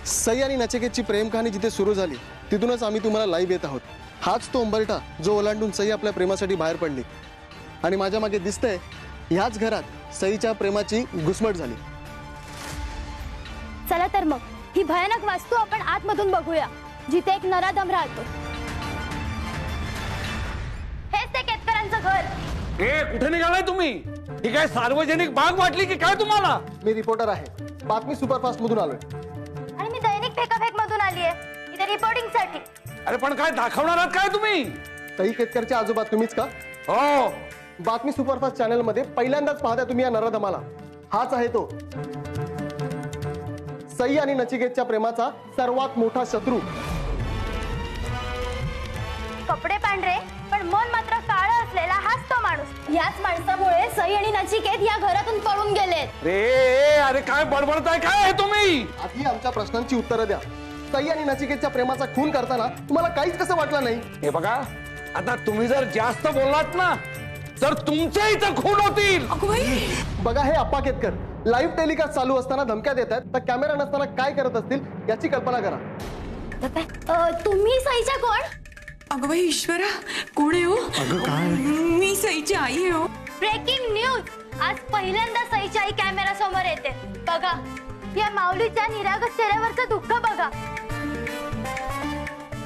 सई आणि नचिकेतची प्रेम कहाणी जिथे सुरू झाली तिथूनच आम्ही तुम्हाला लाईव्ह येत आहोत. हाच तो उंबरठा जो ओलांडून सई आपल्या प्रेमासाठी बाहेर पडली आणि माझ्या मागे दिसतंय ह्याच घरात सईच्या प्रेमाची घुसमट झाली. चला तर मग ही भयानक वास्तू आपण आतमधून बघूया जिथे एक नराधम राहतो. हेच ते केतकरांचं घर. कुठे निघालाय तुम्ही? ही काय सार्वजनिक बाग वाटली की काय तुम्हाला? मी रिपोर्टर आहे, बातमी सुपरफास्ट मधून आलोय. आणि मी दैनिक फेकाफेक मधून आली आहे इथे रिपोर्टिंग साठी. अरे पण काय दाखवणार आहात काय तुम्ही? सई केतकरचे आजोबा तुम्हीच का? हो. बातमी सुपरफास्ट चॅनल मध्ये पहिल्यांदाच पाहता तुम्ही या नराधमाला. हाच आहे तो सई आणि नचिकेतच्या प्रेमाचा सर्वात मोठा शत्रू. कपडे पांढरे पण मन मात्र काळं असलेला हाच तो माणूस. याच माणसामुळे सई आणि नचिकेत या घरातून पळून गेलेत. अरे काय बडबडताय काय हे तुम्ही? आधी आमच्या प्रश्नांची उत्तरं द्या. सई आणि नचिकेतच्या प्रेमाचा खून करताना तुम्हाला काहीच कसं वाटलं नाही? हे बघा, आता तुम्ही जर जास्त बोललात ना तर तुमच्या इथं खून होतील. बघा, हे अप्पा केतकर लाईव्ह टेलिकास्ट चालू असताना धमक्या देत आहेत, तर कॅमेरा नसताना काय करत असतील याची कल्पना करा. तुम्ही सईच्या कोण? अगं बाई ईश्वरा, कोण आहे हो? अगं काय? मी सईची आई आहे हो. Breaking news. आज पहिल्यांदा सईची आई कॅमेरा समोर येते. बघा, या माऊलीच्या निरागस चेहऱ्यावरचं दुःख बघा.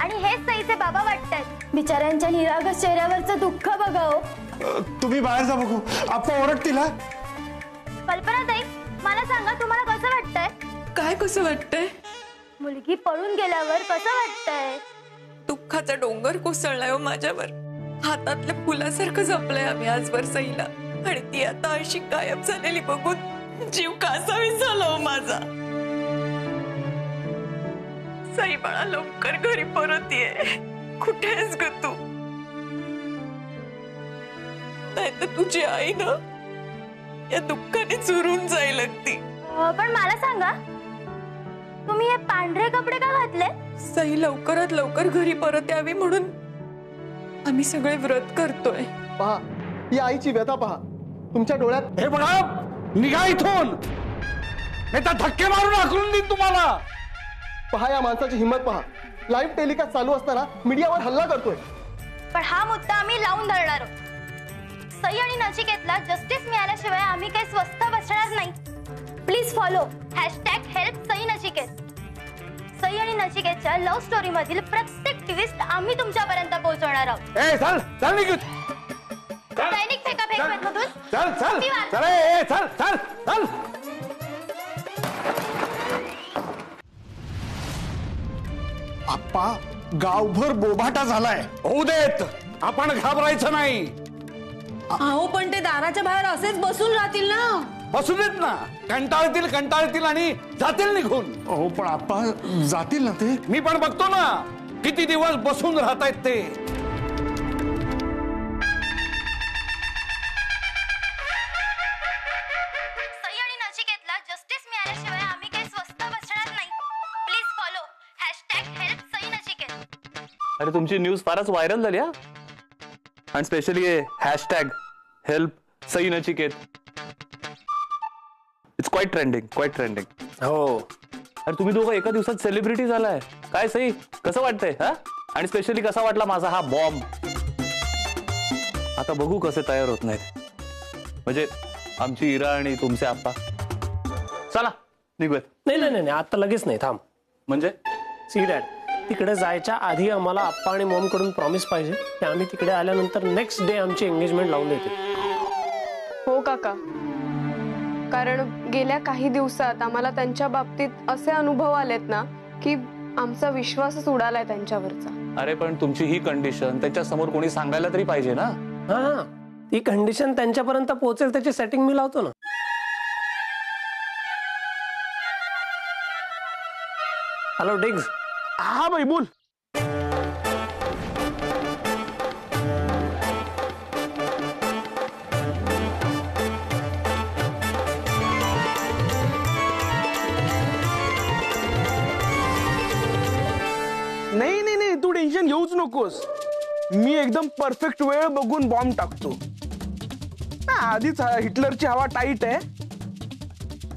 आणि हेच सईचे बाबा वाटतात. बिचाऱ्यांच्या निरागस चेहऱ्यावरचं दुःख बघा हो. तुम्ही बाहेर जा बघू. आप्पा ओरडतील. कल्पना ताई, मला सांगा तुम्हाला कसं वाटतंय? काय कसं वाटतंय? मुलगी पळून गेल्यावर कसं वाटतंय? दुःखाचा डोंगर कोसळलाय हो माझ्यावर. हातातल्या फुलासारखं जपलंय आम्ही आजवर सईला, आणि ती आता अशी गायब झालेली बघून जीव कासावीस झाला हो माझा. सई बाळा, लवकर घरी परत ये. कुठे आहेस ग तू? नाही तर तुझी आई ना या दुःखाने चुरून जाईल अगदी. पण मला सांगा, तुम्ही हे पांढरे कपडे का घातले? सई लवकरात लवकर घरी परत यावी म्हणून आम्ही सगळे व्रत करतोय. पहा, ही आईची व्यथा पहा तुमच्या डोळ्यात. हे बघा, निघा इथून, नाही तर धक्के मारून हाकलून देईन तुम्हाला. पहा, या माणसाची हिंमत पहा. लाईव्ह टेलिकास्ट चालू असताना मीडियावर हल्ला करतोय. पण हा मुद्दा आम्ही लावून धरणार आहोत. सई आणि नचिकेतला जस्टिस मिळाल्याशिवाय आम्ही काही स्वस्थ बसणार नाही. Please follow #help Sai Nachiket. Sai आणि नचिकेतच्या लव्ह स्टोरी मधील प्रत्येक ट्विस्ट आम्ही तुमच्यापर्यंत पोहोचवणार आहोत. चल चल निघ. दैनिक फेकाफेक मधून चल चल चल चल चल चल. आप्पा, गावभर बोभाटा झालाय. होऊ देत, आपण घाबरायचं नाही. अहो, पण ते दाराच्या बाहेर असेच बसून राहतील ना. बसू देत ना. कंटाळतील आणि जातील निघून. हो, पण आप्पा जातील ना ते. मी पण बघतो ना किती दिवस बसून राहतायत ते. सई आणि नचिकेतला जस्टिस मिळाल्याशिवाय आम्ही काही स्वस्थ बसणार नाही. Please follow #help Sai Nachiket. अरे, तुमची न्यूज फारच व्हायरल झाली हा. आणि specially #help Sai Nachiket. It's quite trending. हो. अरे, तुम्ही दोघं एका दिवसात सेलिब्रिटी झालाय. काय सई, कसं वाटतंय हा? आणि स्पेशली कसा वाटला माझा हा बॉम्ब? आता बघू कसे तयार होत नाहीत. म्हणजे आमची इरा आणि तुमचे आप्पा. चला निघूयात. नाही, आता लगेच नाही, थांब. म्हणजे सी डॅड, तिकडे जायच्या आधी आम्हाला आप्पा आणि मॉम कडून प्रॉमिस पाहिजे की आम्ही तिकडे आल्यानंतर नेक्स्ट डे आमची एंगेजमेंट लावून देते. हो काका, कारण गेल्या काही दिवसात आम्हाला त्यांच्या बाबतीत असे अनुभव आलेत ना की आमचा विश्वासच उडालाय त्यांच्यावरचा. अरे, पण तुमची ही कंडिशन त्यांच्या समोर कोणी सांगायला तरी पाहिजे ना. हा, ती कंडिशन त्यांच्यापर्यंत पोहोचेल त्याची सेटिंग मी लावतो ना. Hello digs. हा बाई, बोल. नाही, तू टेन्शन घेऊच नकोस. मी एकदम परफेक्ट वेळ बघून बॉम्ब टाकतो. आधीच हिटलरची हवा टाईट आहे,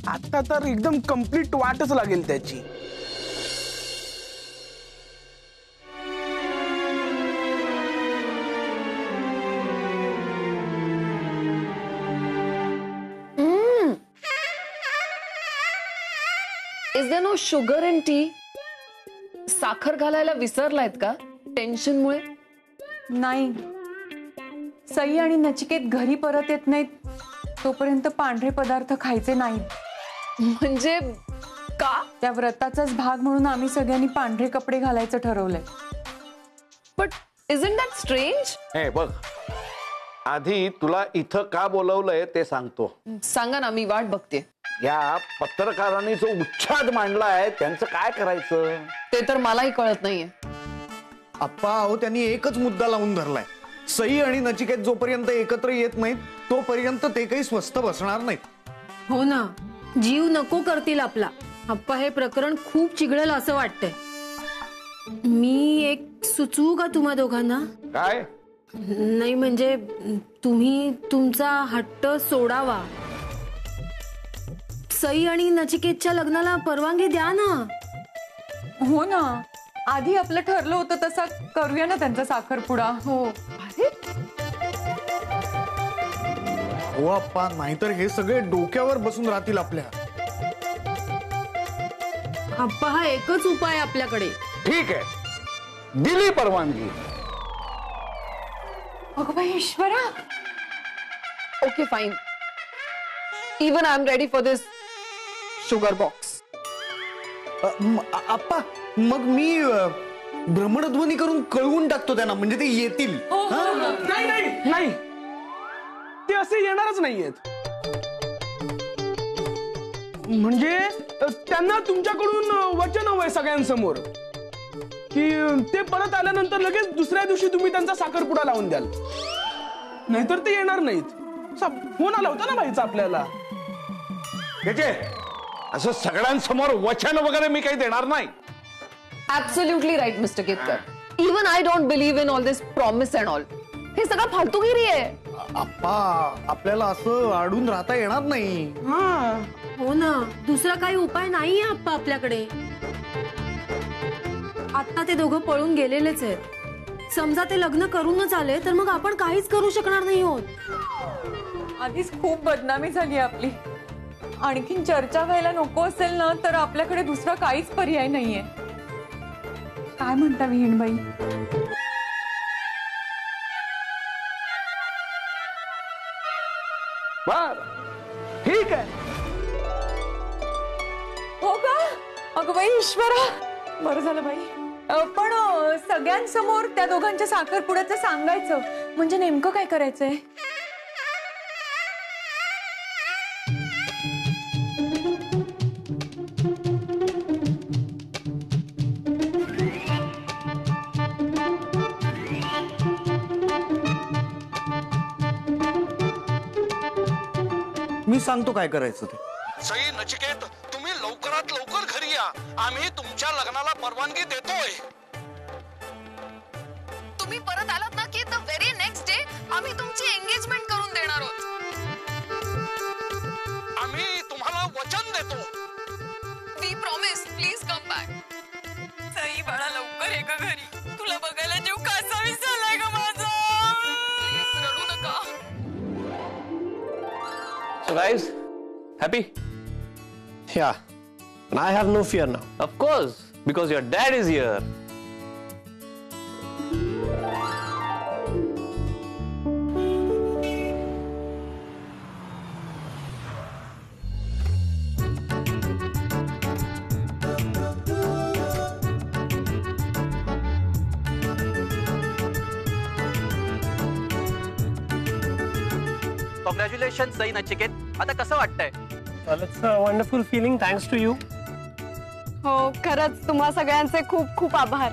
आता तर एकदम कम्प्लीट वाटच लागेल त्याची. Is there no sugar in tea? साखर घालायला विसरलायत का टेन्शनमुळे? नाही, सई आणि नचिकेत घरी परत येत नाहीत तोपर्यंत पांढरे पदार्थ खायचे नाहीत. म्हणजे का? त्या व्रताचाच भाग म्हणून आम्ही सगळ्यांनी पांढरे कपडे घालायचं ठरवलंय. But isn't that strange? हे बघ, आधी तुला इथं का बोलवलंय ते सांगतो. सांगा ना, मी वाट बघते. या पत्रकारांनी जो उच्छाद मांडलाय त्यांचं काय करायचं ते तर मलाही कळत नाहीये. आप्पा अहो त्यांनी एकच मुद्दा लावून धरलाय, सई आणि नचिकेत जोपर्यंत एकत्र येत नाहीत तोपर्यंत ते काही स्वस्थ बसणार नाहीत. हो ना, जीव नको करतील आपला. आप्पा हे प्रकरण खूप चिघळेल असं वाटतंय. मी एक सुचवू का तुम्हा दोघांना? काय? नाही म्हणजे तुम्ही तुमचा हट्ट सोडावा. सई आणि नचिकेतच्या लग्नाला परवानगी द्या ना. हो ना, आधी आपलं ठरलं होतं तसा करूया ना त्यांचा साखरपुडा. हो. हो आप्पा, नाहीतर हे सगळे डोक्यावर बसून राहतील आपल्या. आप्पा हा एकच उपाय आपल्याकडे. ठीक आहे, दिली परवानगी. अगं बाई ईश्वरा. Okay fine. Even I am ready for this sugar box. Appa मग मी भ्रमणध्वनी करून कळवून टाकतो त्यांना, म्हणजे ते येतील. नाही नाही नाही, ते असे येणारच नाहीयेत. म्हणजे त्यांना तुमच्याकडून वचन हवंय सगळ्यांसमोर की ते परत आल्यानंतर लगेच दुसऱ्या दिवशी तुम्ही त्यांचा साखरपुडा लावून द्याल, नाहीतर ते येणार नाहीत. फोन आला होता ना बाईचा आपल्याला. असं सगळ्यांसमोर वचन वगैरे मी काही देणार नाही. Absolutely right mister Ketkar. Even I don't believe in all this promise and all. हे सगळं फालतूगिरी आहे. आप्पा आपल्याला असं अडून राहता येणार नाही. हो ना, दुसरा काही उपाय नाहीये आप्पा आपल्याकडे. आता ते दोघं पळून गेलेलेच आहेत. समजा ते लग्न करूनच आले तर मग आपण काहीच करू शकणार नाही आहोत. आधीच खूप बदनामी झाली आपली. आणखीन चर्चा व्हायला नको असेल ना तर आपल्याकडे दुसरा काहीच पर्याय नाहीये. काय म्हणता विहीणबाई? बर, ठीक आहे. हो का? अगं बाई ईश्वरा, बरं झालं बाई. पण सगळ्यांसमोर त्या दोघांच्या साखरपुड्याचं सांगायचं म्हणजे नेमकं काय करायचंय? मी सांगतो काय करायचं ते. सई नचिकेत, तुम्ही लवकरात लवकर घरी या. आम्ही तुमच्या लग्नाला परवानगी देतोय. तुम्ही परत आलात ना की द व्हेरी नेक्स्ट डे आम्ही तुमची एंगेजमेंट करून देणार आहोत. आम्ही तुम्हाला वचन देतो. We promise. Please come back. Sai बाळा लवकर ये ग घरी. तुला बघायला जीव कासावीस झालाय ग माझा. प्लीज रडू नका. So guys, happy? Yeah. And I have no fear now. Of course, because your dad is here. Congratulation Sai Nachiket. आता कसं वाटतंय? It's a wonderful feeling. Thanks to you. हो खरंच तुम्हा सगळ्यांचे खूप खूप आभार.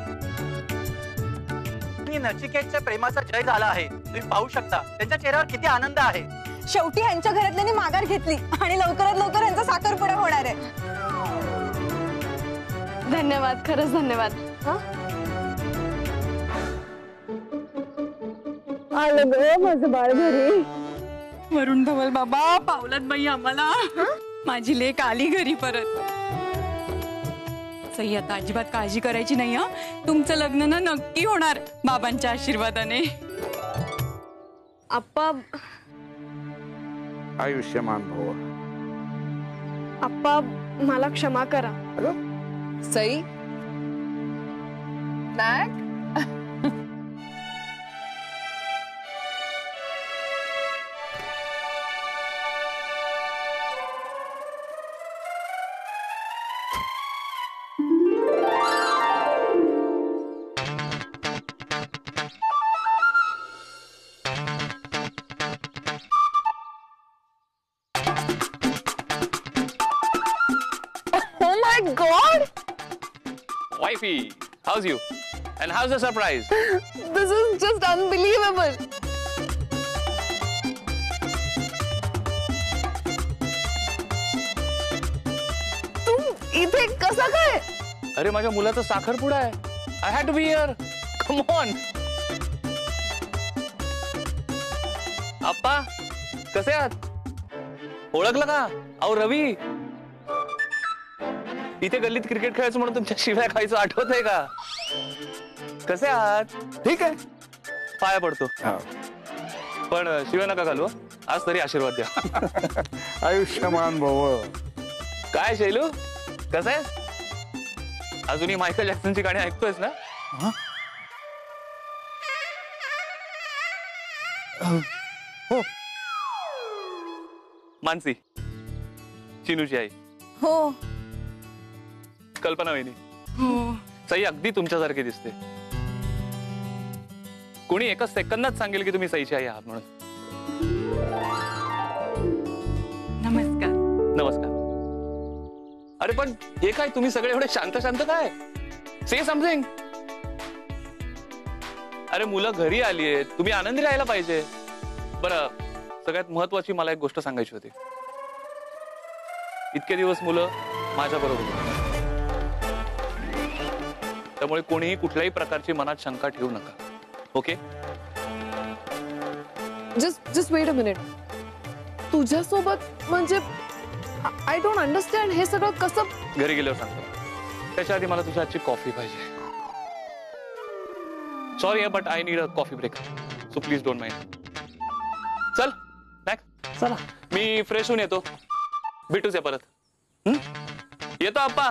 नचिकेतच्या प्रेमाचा जय झाला आहे. तुम्ही पाहू शकता त्यांच्या चेहऱ्यावर किती आनंद आहे. शेवटी ह्यांच्या घरातल्यांनी माघार घेतली आणि लवकरात लवकर यांचा साखरपुडा होणार आहे. धन्यवाद, खरंच धन्यवाद. आलं ग माझं बाळ घरी. वरुण धवल बाबा, पावलात बाई आम्हाला. माझी लेक आली घरी परत. सई, आता अजिबात काळजी करायची नाही हा. तुमचं लग्न ना नक्की होणार बाबांच्या आशीर्वादाने. आप्पा, आयुष्यमान भव. आप्पा मला क्षमा करा. सई, नाक Wifey, how's you? And how's the surprise? This is just unbelievable. तू इथे कसा काय? अरे माझ्या मुलाचा साखरपुडा आहे. I had to be here. Come on. आप्पा, कसे आहात? ओळखलं का? अहो रवी. इथे गल्लीत क्रिकेट खेळायचं म्हणून तुमच्या शिव्या खायचं आठवत आहे का? कसे आहात? ठीक आहे. पाया पडतो. पण शिव्या नका घालू. आज तरी आशीर्वाद द्या. आयुष्यमान भव. काय शैलू, कसं आहे? अजूनही मायकल जॅक्सनची गाणी ऐकतोयस ना? हो. मानसी, चिनूची आई. हो कल्पना वहिनी. हो. सई अगदी तुमच्यासारखी दिसते. कोणी एका सेकंदात सांगेल की तुम्ही सईची आई आहात म्हणून. नमस्कार. नमस्कार. अरे पण हे काय, तुम्ही सगळे एवढे शांत शांत काय? से समथिंग. अरे मुलं घरी आली आहेत, तुम्ही आनंदी राहायला पाहिजे. बरं, सगळ्यात महत्वाची मला एक गोष्ट सांगायची होती. इतके दिवस मुलं माझ्या बरोबर होती, त्यामुळे कोणीही कुठल्याही प्रकारची मनात शंका ठेवू नका. Okay? Just weight a minute. तुझ्यासोबत म्हणजे आय डोंट अंडरस्टँड. हे सगळं कसं? घरी गेल्यावर सांगतो. त्याच्या आधी मला तुझ्या आजची कॉफी पाहिजे. Sorry but I need a coffee break, so please don't mind. चल बॅक. चला. मी फ्रेश होऊन येतो. भेटूच आहे परत. येतो आप्पा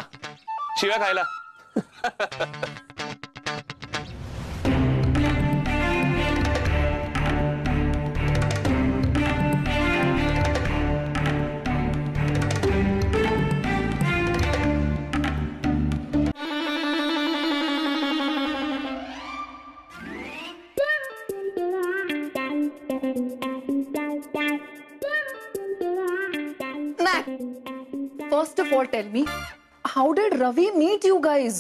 शिव्या खायला. First of all, tell me, how did Ravi meet you guys?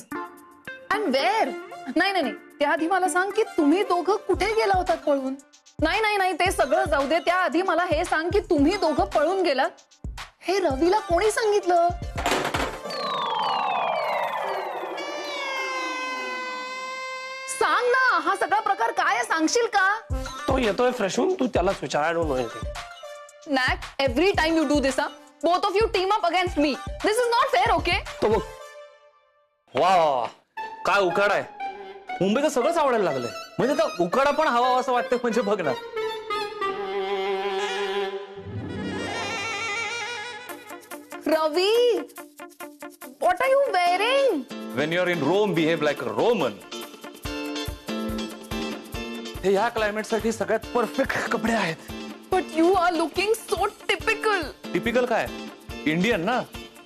And where? नाही, त्याआधी मला सांग की तुम्ही दोघं कुठे गेला होतात पळून? नाही, ते सगळं जाऊ दे. त्याआधी मला हे सांग की तुम्ही दोघं पळून गेलात हे रवीला कोणी सांगितलं? सांग ना, हा सगळा प्रकार काय आहे, सांगशील का? तो येतोय फ्रेश होऊन, तू त्यालाच विचार. I don't know anything. Nak, every time you do this, both of you team up against me. This is not fair, okay? तो बघ. वा, काय उकाडा आहे. मुंबईचं सगळंच आवडायला लागलंय. म्हणजे आता उकाडा पण हवा असं वाटतं. म्हणजे बघ ना. Ravi, what are you wearing? When you're in Rome, behave like a Roman. हे ह्या क्लायमेट साठी सगळ्यात परफेक्ट कपडे आहेत. But you are looking so typical. Typical काय? इंडियन ना.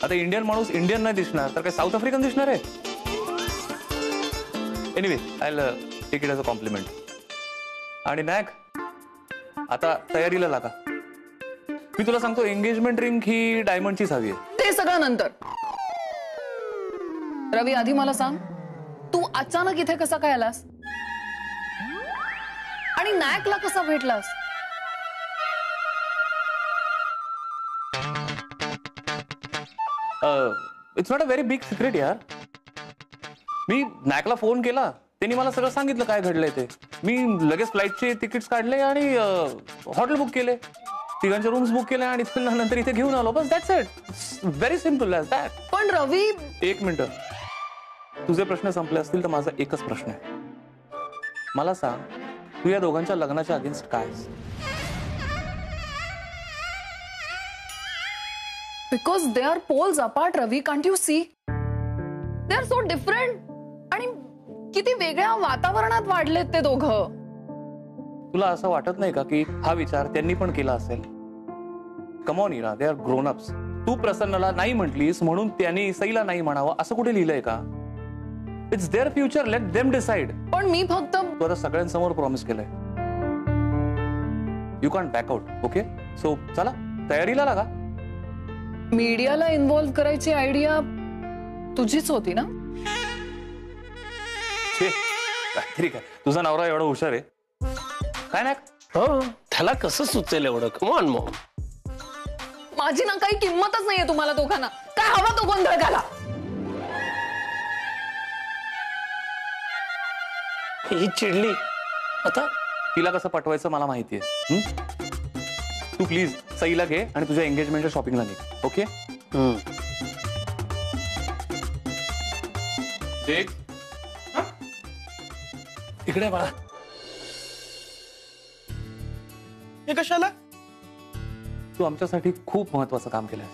आता इंडियन माणूस इंडियन नाही दिसणार तर काय साऊथ आफ्रिकन दिसणार आहे? Anyway, I take it as a compliment. आणि नॅक, आता तयारीला लागा. मी तुला सांगतो, एंगेजमेंट रिंग ही डायमंडचीच हवी आहे. ते सगळं नंतर. रवी, आधी मला सांग, तू अचानक इथे कसा काय आलास? आणि नॅकला कसा भेटलास? It's not a very big secret यार. मी नॅकला फोन केला, त्यांनी मला सगळं सांगितलं काय घडलंय ते. मी लगेच फ्लाईटचे तिकीट्स काढले आणि हॉटेल बुक केले. तिघांच्या रूम्स बुक केल्या आणि त्यांना नंतर इथे घेऊन आलो. बस that's it. Very simple as that. पण रवी, एक मिनिट, तुझे प्रश्न संपले असतील तर माझा एकच प्रश्न आहे. मला सांग, तू या दोघांच्या लग्नाच्या अगेन्स्ट काय आहेस? Because they are poles apart Ravi, can't you see? They are so different आणि किती वेगळ्या वातावरणात वाढलेत ते दोघं. तुला असं वाटत नाही का की हा विचार त्यांनी पण केला असेल? Come on Ira, they are grown ups. तू प्रसन्नला नाही म्हटलीस म्हणून त्यांनी सईला नाही म्हणावं असं कुठे लिहिलंय का? It's their future, let them decide. पण मी फक्त तू आता सगळ्यांसमोर प्रॉमिस केलंय. You can't back out. Okay, so चला तयारीला लागा. मीडियाला इन्व्हॉल्व्ह करायची आयडिया तुझीच होती ना? काहीतरी काय, तुझा नवरा एवढा हुशार आहे काय नाही? हो, त्याला कसं सुचेल एवढं? Come on Maugham. माझी ना काही किंमतच नाहीये तुम्हाला दोघांना. काय हवा तो गोंधळ घाला. ही चिडली आता. तिला कसं पटवायचं मला माहितीये. तू प्लीज सईला घे आणि तुझ्या एंगेजमेंटच्या शॉपिंगला निघ. ओके? इकडे बाळा. हे कशाला? तू आमच्यासाठी खूप महत्वाचं काम केलंय.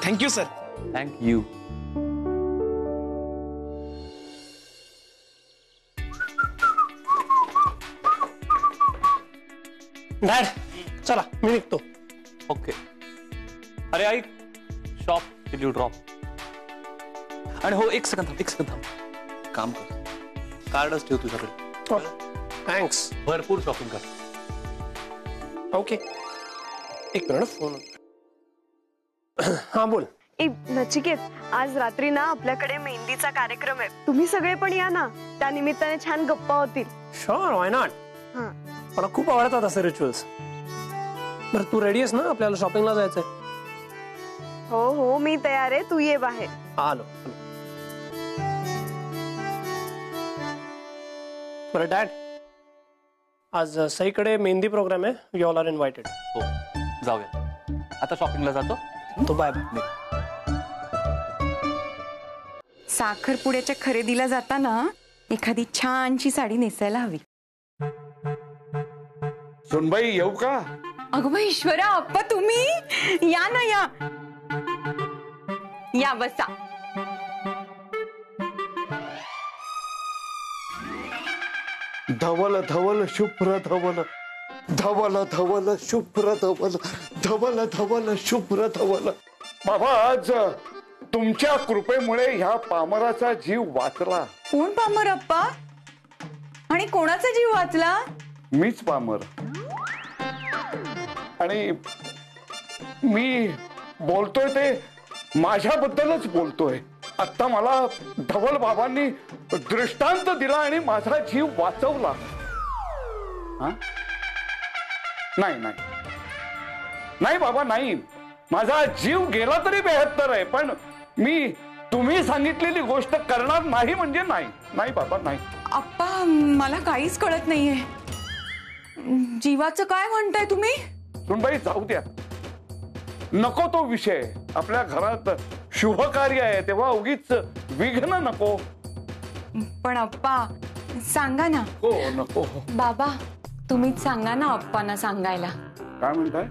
Thank you sir. थँक्यू. डॅड चला मी निघतो. ओके. अरे ऐक, शॉप डिड यू ड्रॉप? आणि हो, एक सेकंद थांब. काम कर, कार्डच ठेव तुझ्याकडे. थँक्स. भरपूर शॉपिंग कर. ओके. एक मिनिट, फोन. हा बोल. नचिकेत, आज रात्री ना आपल्याकडे मेहंदीचा कार्यक्रम आहे. तुम्ही सगळे पण या ना, त्या निमित्ताने छान गप्पा होतील. Sure, why not. मला खूप आवडतात असे रिच्युअल्स. बरं, तू रेडी आहेस ना? आपल्याला शॉपिंगला जायचंय. हो, मी तयार आहे. तू ये बाहेर. आलो. बरं डॅड, आज सईकडे मेहंदी प्रोग्राम आहे. You all are invited. हो, जाऊया. आता शॉपिंगला जातो. तो बाय बाय. साखरपुड्याच्या खरेदीला जाताना एखादी छानशी साडी नेसायला हवी. सुनबाई येऊ का? अगं बाई ईश्वरा, आप्पा तुम्ही या ना, या बसा. धवल धवल शुभ्र धवल, धवल धवल शुभ्र धवल, धवल धवल शुभ्र धवल. बाबा, आज तुमच्या कृपेमुळे ह्या पामराचा जीव वाचला. कोण पामर आप्पा? आणि कोणाचा जीव वाचला? मीच पामर. आणि मी बोलतोय ते माझ्याबद्दलच बोलतोय. आता मला धवल बाबांनी दृष्टांत दिला आणि माझा जीव वाचवला. नाही बाबा, नाही. माझा जीव गेला तरी 72 आहे, पण मी तुम्ही सांगितलेली गोष्ट करणार नाही म्हणजे नाही बाबा, नाही. आप्पा, मला काहीच कळत नाहीये. जीवाचं काय म्हणताय तुम्ही? सुनबाई, जाऊ द्या, नको तो विषय. आपल्या घरात शुभ कार्य आहे तेव्हा उगीच विघ्न नको. पण आप्पा सांगा ना. हो, नको. बाबा तुम्हीच सांगा ना आप्पांना सांगायला. काय म्हणताय?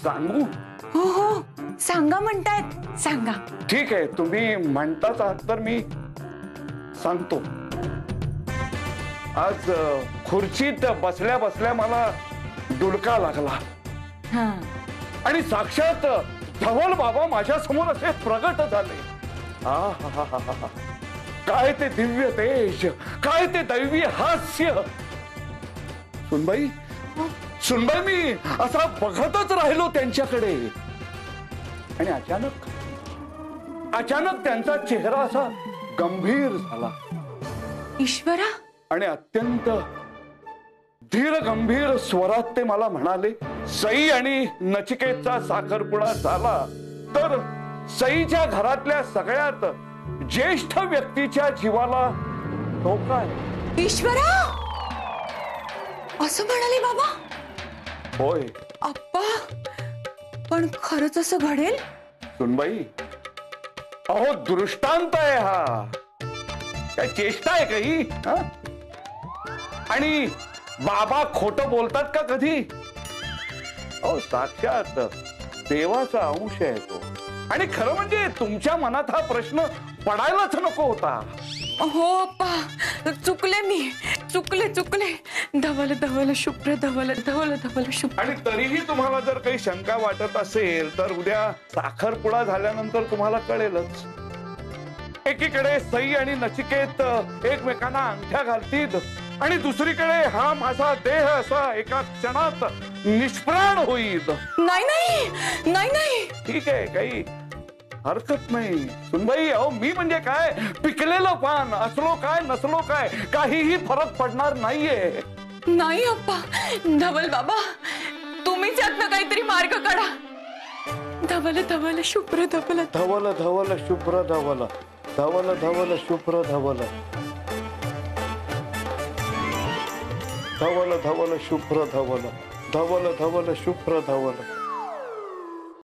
सांगू? हो, सांगा म्हणतायत, सांगा. ठीक आहे, तुम्ही म्हणताच आहात तर मी सांगतो. आज खुर्चीत बसल्या बसल्या मला डुलका लागला आणि साक्षात धवल बाबा माझ्या समोर असे प्रगट झाले. काय ते दिव्य तेज, काय ते दैवी हास्य. सुनबाई, मी असा बघतच राहिलो त्यांच्याकडे आणि अचानक त्यांचा चेहरा असा गंभीर झाला. ईश्वरा. आणि अत्यंत धीर गंभीर स्वरात ते मला म्हणाले, सई आणि नचिकेतचा साखरपुडा झाला तर सईच्या घरातल्या सगळ्यात ज्येष्ठ व्यक्तीच्या जीवाला धोका आहे. ईश्वरा, असं म्हणाले बाबा? होय आप्पा, पण खरंच असं घडेल? सुनबाई, अहो दृष्टांत आहे हा, काय चेष्टा आहे काही? आणि बाबा खोटं बोलतात का कधी? अहो साक्षात देवाचा अंश आहे तो. आणि खरं म्हणजे तुमच्या मनात हा प्रश्न पडायलाच नको होता. हो अप्पा, चुकले मी, चुकले चुकले. धवल धवल शुभ्र धवल धवल धवल शुभ्र. आणि तरीही तुम्हाला जर काही शंका वाटत असेल तर उद्या साखरपुडा झाल्यानंतर तुम्हाला कळेलच. एकीकडे सई आणि नचिकेत एकमेकांना अंगठ्या घालतील आणि दुसरीकडे हा माझा देह असा एका क्षणात निष्प्राण होईल. नाही नाही नाही नाही. ठीक आहे, काही हरकत नाही सुनबाई. अहो मी म्हणजे काय, पिकलेलं पान असलो काय नसलो काय काहीही फरक पडणार नाहीये. नाही अप्पा, धवल बाबा, तुम्हीच यातनं काहीतरी मार्ग काढा. धवल धवल शुभ्र धवल धवल धवल शुभ्र धवल धवल धवल शुभ्र धवल धवल धवल शुभ्र धवल धवल धवल शुभ्र धवल.